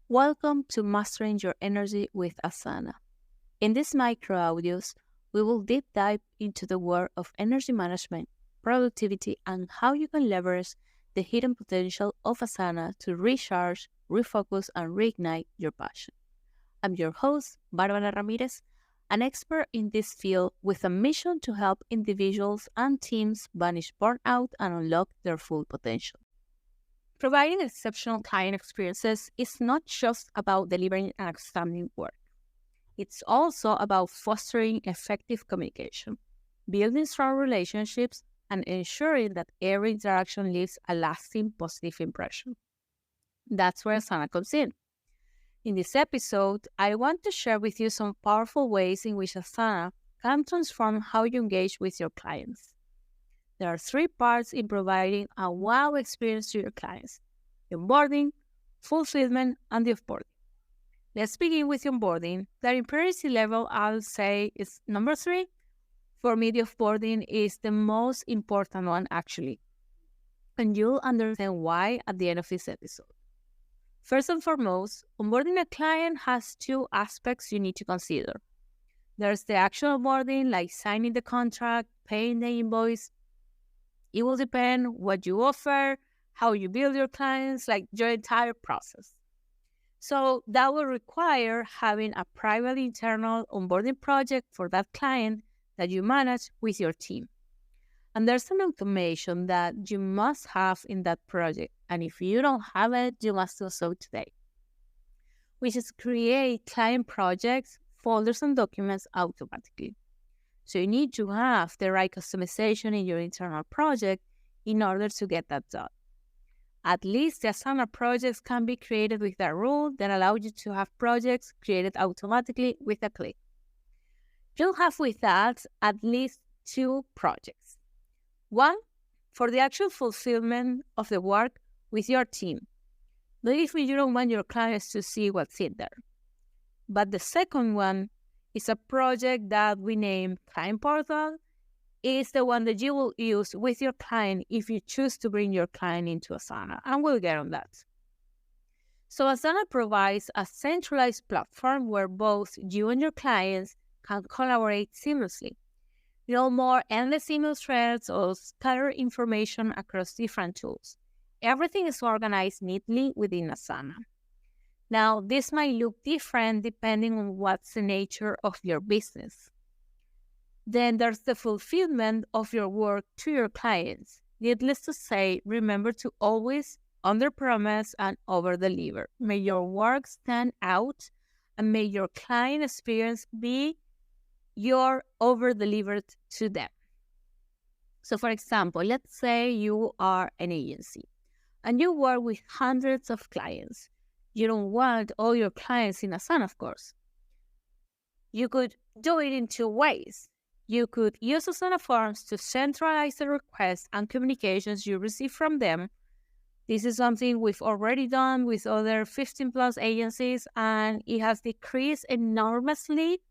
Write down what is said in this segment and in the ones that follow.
Welcome to Mastering Your Energy with Asana. In these micro audios, we will deep dive into the world of energy management, productivity, and how you can leverage the hidden potential of Asana to recharge, refocus, and reignite your passion. I'm your host, Barbara Ramirez, an expert in this field with a mission to help individuals and teams banish burnout and unlock their full potential. Providing exceptional client experiences is not just about delivering an outstanding work. It's also about fostering effective communication, building strong relationships, and ensuring that every interaction leaves a lasting positive impression. That's where Asana comes in. In this episode, I want to share with you some powerful ways in which Asana can transform how you engage with your clients. There are three parts in providing a wow experience to your clients: the onboarding, fulfillment, and the offboarding. Let's begin with the onboarding. The imperative level, I'll say, is number 3. For me, the offboarding is the most important one, actually. And you'll understand why at the end of this episode. First and foremost, onboarding a client has 2 aspects you need to consider. There's the actual onboarding, like signing the contract, paying the invoice. It will depend what you offer, how you build your clients, like your entire process. So that will require having a private internal onboarding project for that client that you manage with your team. And there's an automation that you must have in that project. And if you don't have it, you must do so today, which is create client projects, folders, and documents automatically. So you need to have the right customization in your internal project in order to get that done. At least the Asana projects can be created with a rule that allows you to have projects created automatically with a click. You'll have with that at least 2 projects. One, for the actual fulfillment of the work with your team. Believe me, you don't want your clients to see what's in there. But the second one is a project that we name Client Portal. It's the one that you will use with your client if you choose to bring your client into Asana, and we'll get on that. So Asana provides a centralized platform where both you and your clients can collaborate seamlessly. No more endless email threads or scattered information across different tools. Everything is organized neatly within Asana. Now, this might look different depending on what's the nature of your business. Then there's the fulfillment of your work to your clients. Needless to say, remember to always under-promise and over-deliver. May your work stand out and may your client experience be your over-delivered to them. So for example, let's say you are an agency and you work with hundreds of clients. You don't want all your clients in Asana, of course. You could do it in 2 ways. You could use Asana Forms to centralize the requests and communications you receive from them. This is something we've already done with other 15 plus agencies, and it has decreased enormously,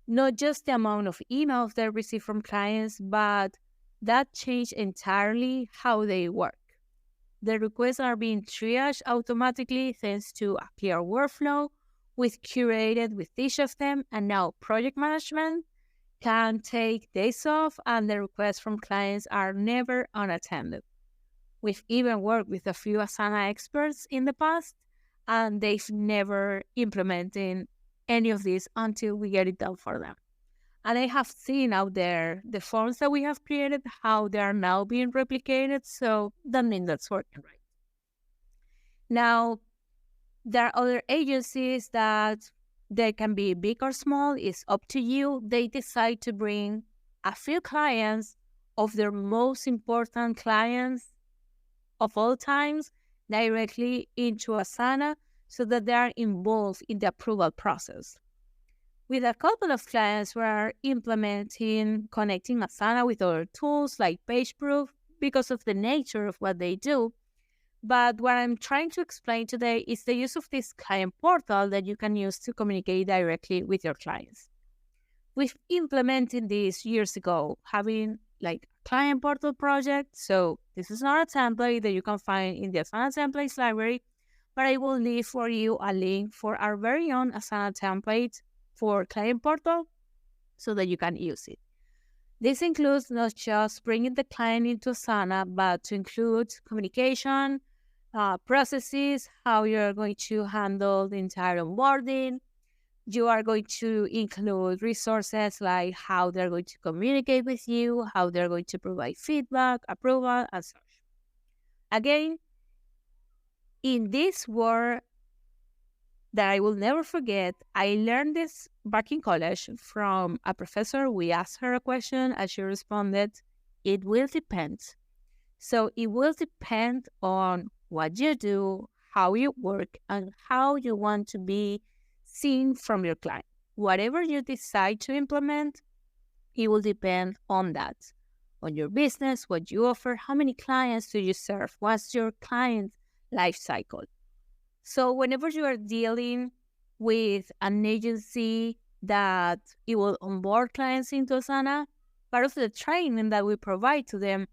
not just the amount of emails they receive from clients, but that changed entirely how they work. The requests are being triaged automatically thanks to a clear workflow with curated with each of them, and now project management can take days off and the requests from clients are never unattended. We've even worked with a few Asana experts in the past, and they've never implemented any of this until we get it done for them. And I have seen out there the forms that we have created, how they are now being replicated. So that means that's working right. Now, there are other agencies that they can be big or small. It's up to you. They decide to bring a few clients of their most important clients of all times directly into Asana so that they are involved in the approval process. With a couple of clients, we are implementing connecting Asana with other tools like PageProof because of the nature of what they do. But what I'm trying to explain today is the use of this client portal that you can use to communicate directly with your clients. We've implemented this years ago, having like a client portal project. So this is not a template that you can find in the Asana templates library, but I will leave for you a link for our very own Asana template for Client Portal so that you can use it. This includes not just bringing the client into Asana, but to include communication, processes, how you're going to handle the entire onboarding. You are going to include resources like how they're going to communicate with you, how they're going to provide feedback, approval, and such. Again, in this world that I will never forget, I learned this back in college from a professor. We asked her a question and she responded, it will depend. So it will depend on what you do, how you work, and how you want to be seen from your client. Whatever you decide to implement, it will depend on that, on your business, what you offer, how many clients do you serve, what's your client life cycle. So whenever you are dealing with an agency that it will onboard clients into Asana, part of the training that we provide to them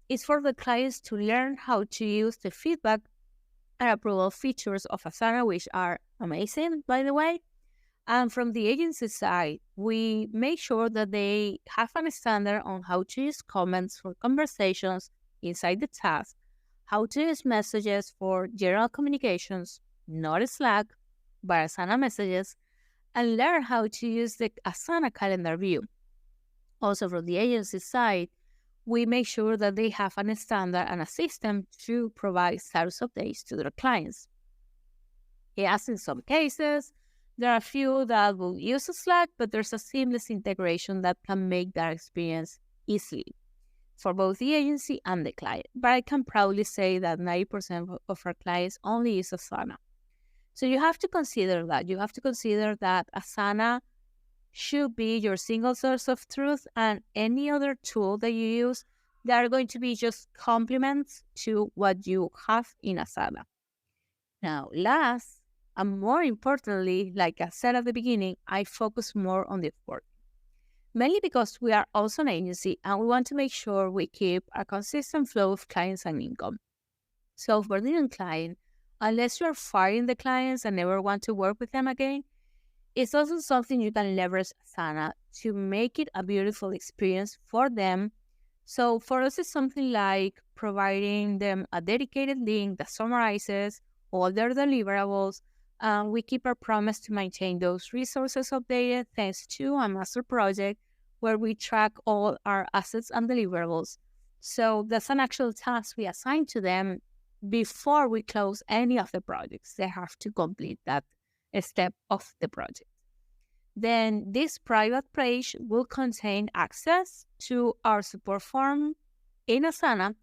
is for the clients to learn how to use the feedback and approval features of Asana, which are amazing, by the way. And from the agency side, we make sure that they have a standard on how to use comments for conversations inside the task, how to use messages for general communications, not Slack, but Asana messages, and learn how to use the Asana calendar view. Also, from the agency side, we make sure that they have a standard and a system to provide status updates to their clients. Yes, in some cases, there are a few that will use Slack, but there's a seamless integration that can make that experience easily for both the agency and the client. But I can proudly say that 90% of our clients only use Asana. So you have to consider that. You have to consider that Asana should be your single source of truth, and any other tool that you use, they are going to be just complements to what you have in Asana. Now, last and more importantly, like I said at the beginning, I focus more on the offboarding. Mainly because we are also an agency and we want to make sure we keep a consistent flow of clients and income. So offboarding a client, unless you are firing the clients and never want to work with them again, it's also something you can leverage Asana to make it a beautiful experience for them. So for us, it's something like providing them a dedicated link that summarizes all their deliverables. We keep our promise to maintain those resources updated thanks to a master project where we track all our assets and deliverables. So that's an actual task we assign to them before we close any of the projects. They have to complete that step of the project. Then this private page will contain access to our support form in Asana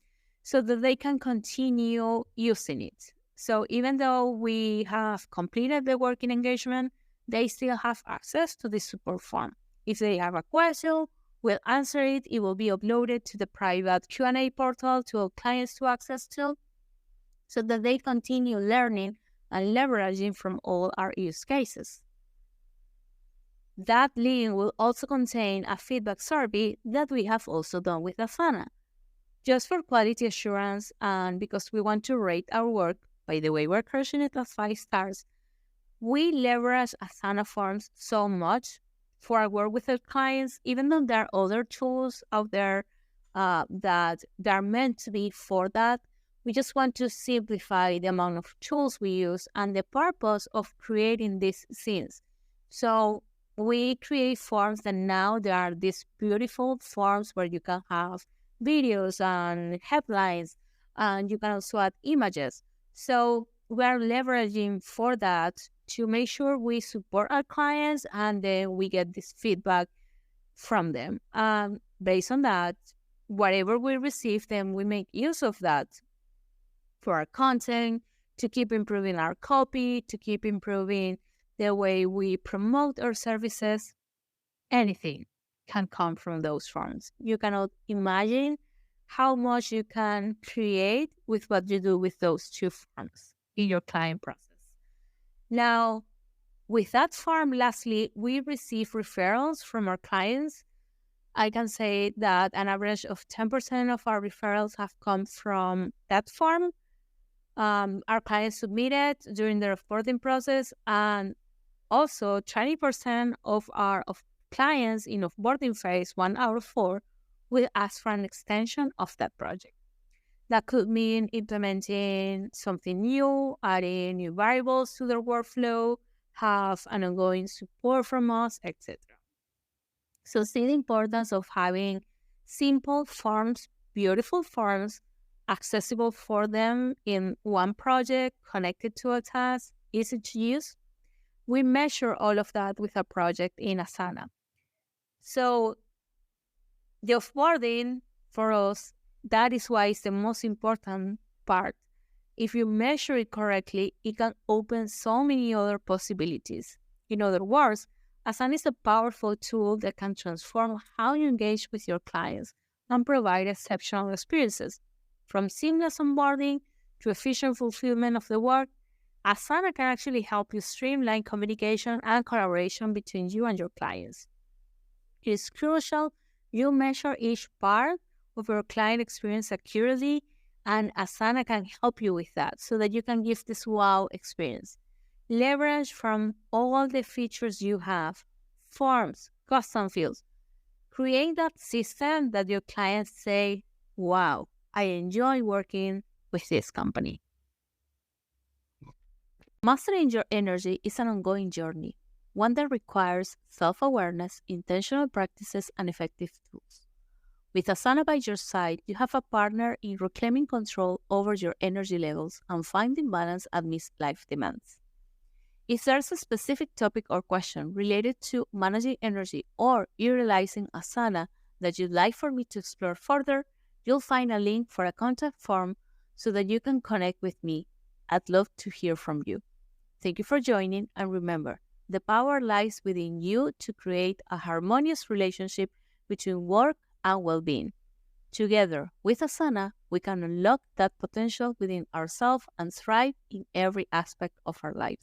so that they can continue using it. So even though we have completed the working engagement, they still have access to the support form. If they have a question, we'll answer it. It will be uploaded to the private Q&A portal to all clients to access to, so that they continue learning and leveraging from all our use cases. That link will also contain a feedback survey that we have also done with Asana. Just for quality assurance and because we want to rate our work, by the way, we're crushing it at 5 stars, we leverage Asana Forms so much for our work with our clients, even though there are other tools out there that are meant to be for that. We just want to simplify the amount of tools we use and the purpose of creating these scenes. So we create forms that now there are these beautiful forms where you can have videos and headlines, and you can also add images. So we're leveraging for that to make sure we support our clients and then we get this feedback from them. Based on that, whatever we receive, then we make use of that for our content, to keep improving our copy, to keep improving the way we promote our services. Anything can come from those forms. You cannot imagine how much you can create with what you do with those 2 forms in your client process. Now, with that form, lastly, we receive referrals from our clients. I can say that an average of 10% of our referrals have come from that form. our clients submitted during the offboarding process, and also 20% of our clients in offboarding phase 1 out of 4 will ask for an extension of that project. That could mean implementing something new, adding new variables to their workflow, have an ongoing support from us, etc. So see the importance of having simple forms, beautiful forms, accessible for them in one project, connected to a task, easy to use. We measure all of that with a project in Asana. So the offboarding for us, that is why it's the most important part. If you measure it correctly, it can open so many other possibilities. In other words, Asana is a powerful tool that can transform how you engage with your clients and provide exceptional experiences. From seamless onboarding to efficient fulfillment of the work, Asana can actually help you streamline communication and collaboration between you and your clients. It is crucial you measure each part of your client experience accurately, and Asana can help you with that so that you can give this wow experience. Leverage from all the features you have, forms, custom fields. Create that system that your clients say, wow, I enjoy working with this company. Mastering your energy is an ongoing journey, one that requires self-awareness, intentional practices, and effective tools. With Asana by your side, you have a partner in reclaiming control over your energy levels and finding balance amidst life demands. If there's a specific topic or question related to managing energy or utilizing Asana that you'd like for me to explore further, you'll find a link for a contact form so that you can connect with me. I'd love to hear from you. Thank you for joining, and remember, the power lies within you to create a harmonious relationship between work and well-being. Together with Asana, we can unlock that potential within ourselves and thrive in every aspect of our lives.